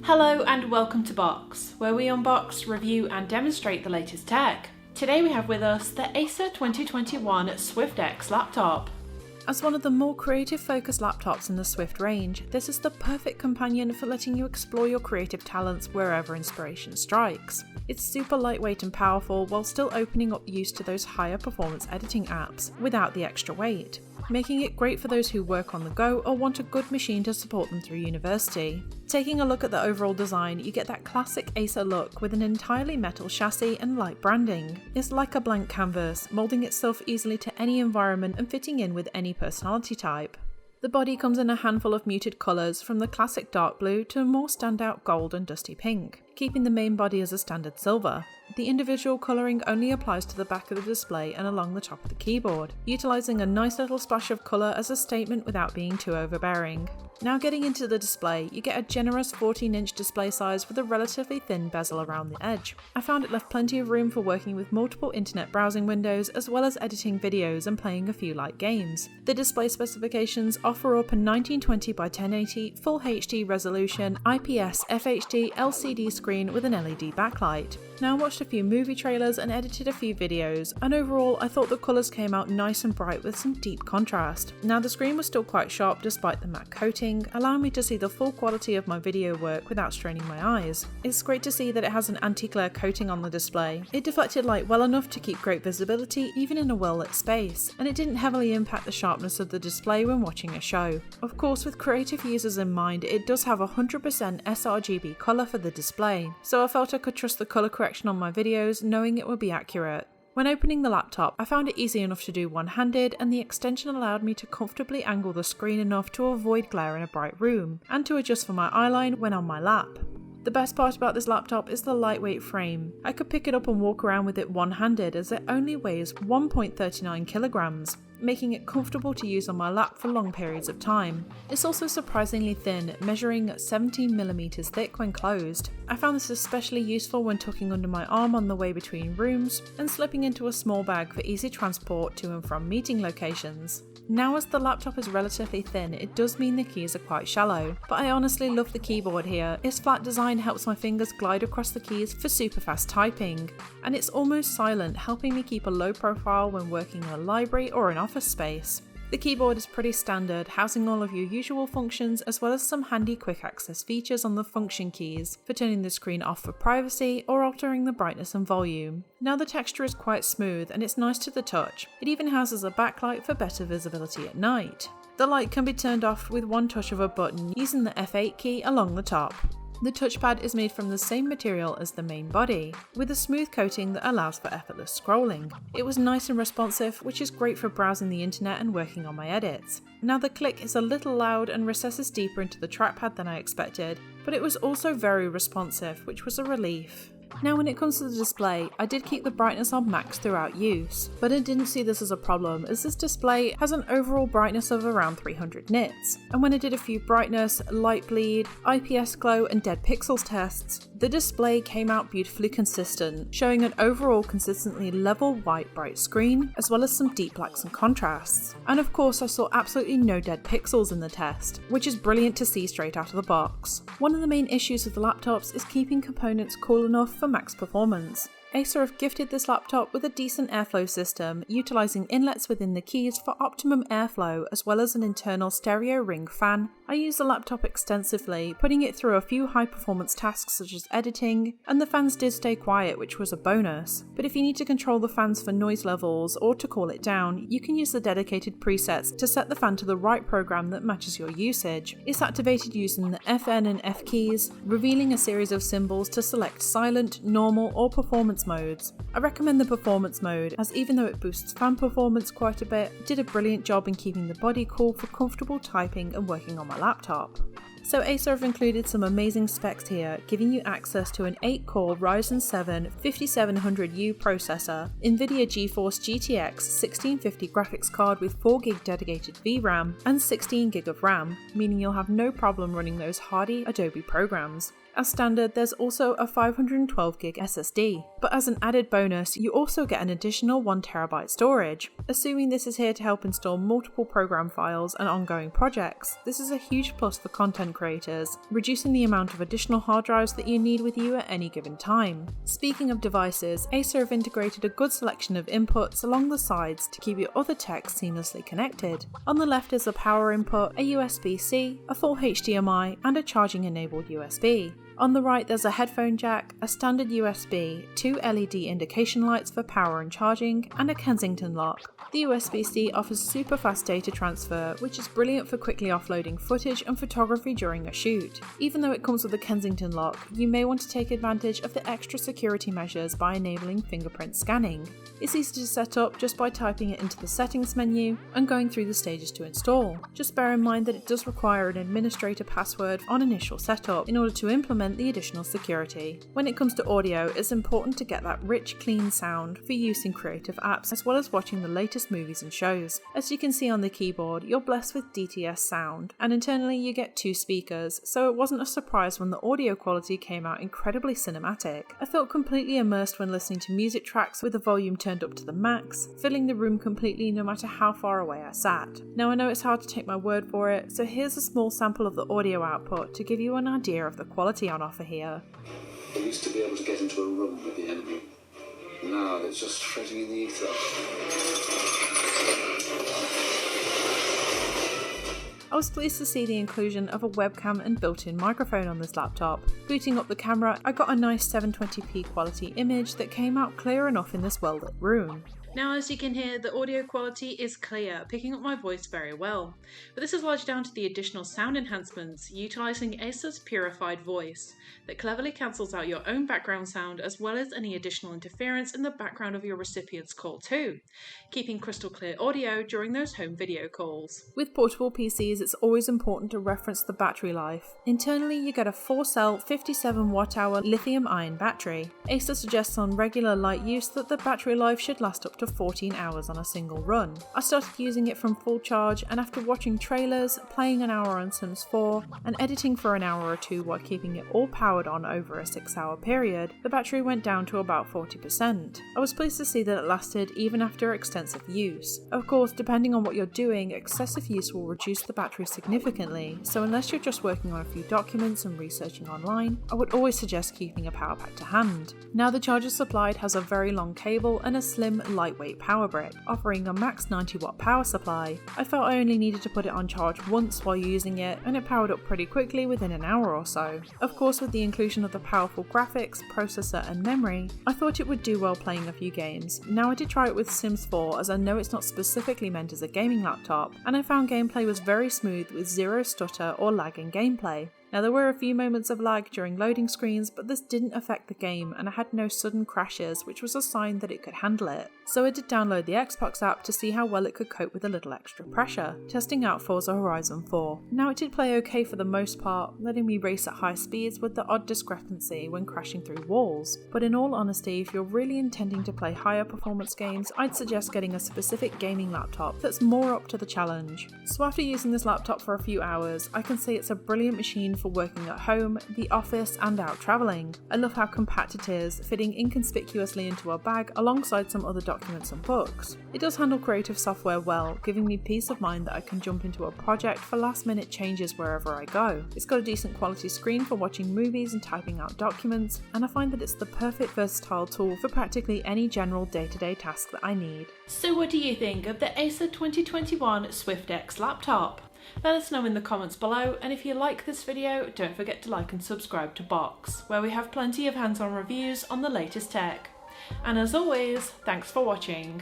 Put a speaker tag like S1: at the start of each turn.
S1: Hello and welcome to Box, where we unbox, review and demonstrate the latest tech. Today we have with us the Acer 2021 Swift X laptop. As one of the more creative-focused laptops in the Swift range, this is the perfect companion for letting you explore your creative talents wherever inspiration strikes. It's super lightweight and powerful while still opening up use to those higher performance editing apps without the extra weight, making it great for those who work on the go or want a good machine to support them through university. Taking a look at the overall design, you get that classic Acer look with an entirely metal chassis and light branding. It's like a blank canvas, moulding itself easily to any environment and fitting in with any personality type. The body comes in a handful of muted colours, from the classic dark blue to a more standout gold and dusty pink, keeping the main body as a standard silver. The individual colouring only applies to the back of the display and along the top of the keyboard, utilising a nice little splash of colour as a statement without being too overbearing. Now getting into the display, you get a generous 14-inch display size with a relatively thin bezel around the edge. I found it left plenty of room for working with multiple internet browsing windows as well as editing videos and playing a few light games. The display specifications offer up a 1920 by 1080 Full HD resolution IPS FHD LCD screen with an LED backlight. Now I watched a few movie trailers and edited a few videos, and overall I thought the colours came out nice and bright with some deep contrast. Now the screen was still quite sharp despite the matte coating, allowing me to see the full quality of my video work without straining my eyes. It's great to see that it has an anti-glare coating on the display. It deflected light well enough to keep great visibility even in a well-lit space, and it didn't heavily impact the sharpness of the display when watching a show. Of course, with creative users in mind, it does have 100% sRGB colour for the display, so I felt I could trust the colour correction on my videos knowing it would be accurate. When opening the laptop, I found it easy enough to do one-handed, and the extension allowed me to comfortably angle the screen enough to avoid glare in a bright room, and to adjust for my eyeline when on my lap. The best part about this laptop is the lightweight frame. I could pick it up and walk around with it one-handed as it only weighs 1.39 kilograms, making it comfortable to use on my lap for long periods of time. It's also surprisingly thin, measuring 17mm thick when closed. I found this especially useful when tucking under my arm on the way between rooms and slipping into a small bag for easy transport to and from meeting locations. Now, as the laptop is relatively thin, it does mean the keys are quite shallow, but I honestly love the keyboard here. Its flat design helps my fingers glide across the keys for super fast typing, and it's almost silent, helping me keep a low profile when working in a library or an office space. The keyboard is pretty standard, housing all of your usual functions as well as some handy quick access features on the function keys for turning the screen off for privacy or altering the brightness and volume. Now the texture is quite smooth and it's nice to the touch. It even houses a backlight for better visibility at night. The light can be turned off with one touch of a button using the F8 key along the top. The touchpad is made from the same material as the main body, with a smooth coating that allows for effortless scrolling. It was nice and responsive, which is great for browsing the internet and working on my edits. Now the click is a little loud and recesses deeper into the trackpad than I expected, but it was also very responsive, which was a relief. Now when it comes to the display, I did keep the brightness on max throughout use, but I didn't see this as a problem as this display has an overall brightness of around 300 nits, and when I did a few brightness, light bleed, IPS glow and dead pixels tests, the display came out beautifully consistent, showing an overall consistently level white bright screen, as well as some deep blacks and contrasts. And of course I saw absolutely no dead pixels in the test, which is brilliant to see straight out of the box. One of the main issues with the laptops is keeping components cool enough for max performance. Acer have gifted this laptop with a decent airflow system, utilising inlets within the keys for optimum airflow as well as an internal stereo ring fan. I used the laptop extensively, putting it through a few high performance tasks such as editing, and the fans did stay quiet, which was a bonus. But if you need to control the fans for noise levels or to cool it down, you can use the dedicated presets to set the fan to the right program that matches your usage. It's activated using the FN and F keys, revealing a series of symbols to select silent, normal or performance modes. I recommend the performance mode, as even though it boosts fan performance quite a bit, it did a brilliant job in keeping the body cool for comfortable typing and working on my laptop. So Acer have included some amazing specs here, giving you access to an 8-core Ryzen 7 5700U processor, Nvidia GeForce GTX 1650 graphics card with 4GB dedicated VRAM and 16GB of RAM, meaning you'll have no problem running those hardy Adobe programs. As standard, there's also a 512GB SSD, but as an added bonus, you also get an additional 1TB storage. Assuming this is here to help install multiple program files and ongoing projects, this is a huge plus for content creators, reducing the amount of additional hard drives that you need with you at any given time. Speaking of devices, Acer have integrated a good selection of inputs along the sides to keep your other tech seamlessly connected. On the left is a power input, a USB-C, a full HDMI, and a charging enabled USB. On the right there's a headphone jack, a standard USB, 2 LED indication lights for power and charging, and a Kensington lock. The USB-C offers super fast data transfer, which is brilliant for quickly offloading footage and photography during a shoot. Even though it comes with a Kensington lock, you may want to take advantage of the extra security measures by enabling fingerprint scanning. It's easy to set up just by typing it into the settings menu and going through the stages to install. Just bear in mind that it does require an administrator password on initial setup in order to implement the additional security. When it comes to audio, it's important to get that rich, clean sound for use in creative apps as well as watching the latest movies and shows. As you can see on the keyboard, you're blessed with DTS sound, and internally you get 2 speakers, so it wasn't a surprise when the audio quality came out incredibly cinematic. I felt completely immersed when listening to music tracks with the volume turned up to the max, filling the room completely no matter how far away I sat. Now I know it's hard to take my word for it, so here's a small sample of the audio output to give you an idea of the quality on offer here.
S2: They used to be able to get into a room with the enemy. Now they're just fretting in the ether.
S1: I was pleased to see the inclusion of a webcam and built-in microphone on this laptop. Booting up the camera, I got a nice 720p quality image that came out clear enough in this well-lit room. Now, as you can hear, the audio quality is clear, picking up my voice very well. But this is largely down to the additional sound enhancements utilising Acer's purified voice that cleverly cancels out your own background sound as well as any additional interference in the background of your recipient's call too, keeping crystal clear audio during those home video calls. With portable PCs, it's always important to reference the battery life. Internally, you get a 4-cell 57 Wh lithium-ion battery. Acer suggests on regular light use that the battery life should last up to 14 hours on a single run. I started using it from full charge, and after watching trailers, playing an hour on Sims 4, and editing for an hour or two while keeping it all powered on over a 6-hour period, the battery went down to about 40%. I was pleased to see that it lasted even after extensive use. Of course, depending on what you're doing, excessive use will reduce the battery significantly, so unless you're just working on a few documents and researching online, I would always suggest keeping a power pack to hand. Now the charger supplied has a very long cable and a slim, lightweight power brick, offering a max 90 watt power supply. I felt I only needed to put it on charge once while using it, and it powered up pretty quickly within an hour or so. Of course, with the inclusion of the powerful graphics, processor and memory, I thought it would do well playing a few games. Now I did try it with Sims 4 as I know it's not specifically meant as a gaming laptop, and I found gameplay was very smooth with zero stutter or lag in gameplay. Now there were a few moments of lag during loading screens, but this didn't affect the game and I had no sudden crashes, which was a sign that it could handle it. So I did download the Xbox app to see how well it could cope with a little extra pressure, testing out Forza Horizon 4. Now it did play okay for the most part, letting me race at high speeds with the odd discrepancy when crashing through walls. But in all honesty, if you're really intending to play higher performance games, I'd suggest getting a specific gaming laptop that's more up to the challenge. So after using this laptop for a few hours, I can say it's a brilliant machine for working at home, the office and out travelling. I love how compact it is, fitting inconspicuously into a bag alongside some other documents and books. It does handle creative software well, giving me peace of mind that I can jump into a project for last minute changes wherever I go. It's got a decent quality screen for watching movies and typing out documents, and I find that it's the perfect versatile tool for practically any general day-to-day task that I need. So what do you think of the Acer 2021 Swift X laptop? Let us know in the comments below, and if you like this video, don't forget to like and subscribe to Box, where we have plenty of hands-on reviews on the latest tech. And as always, thanks for watching.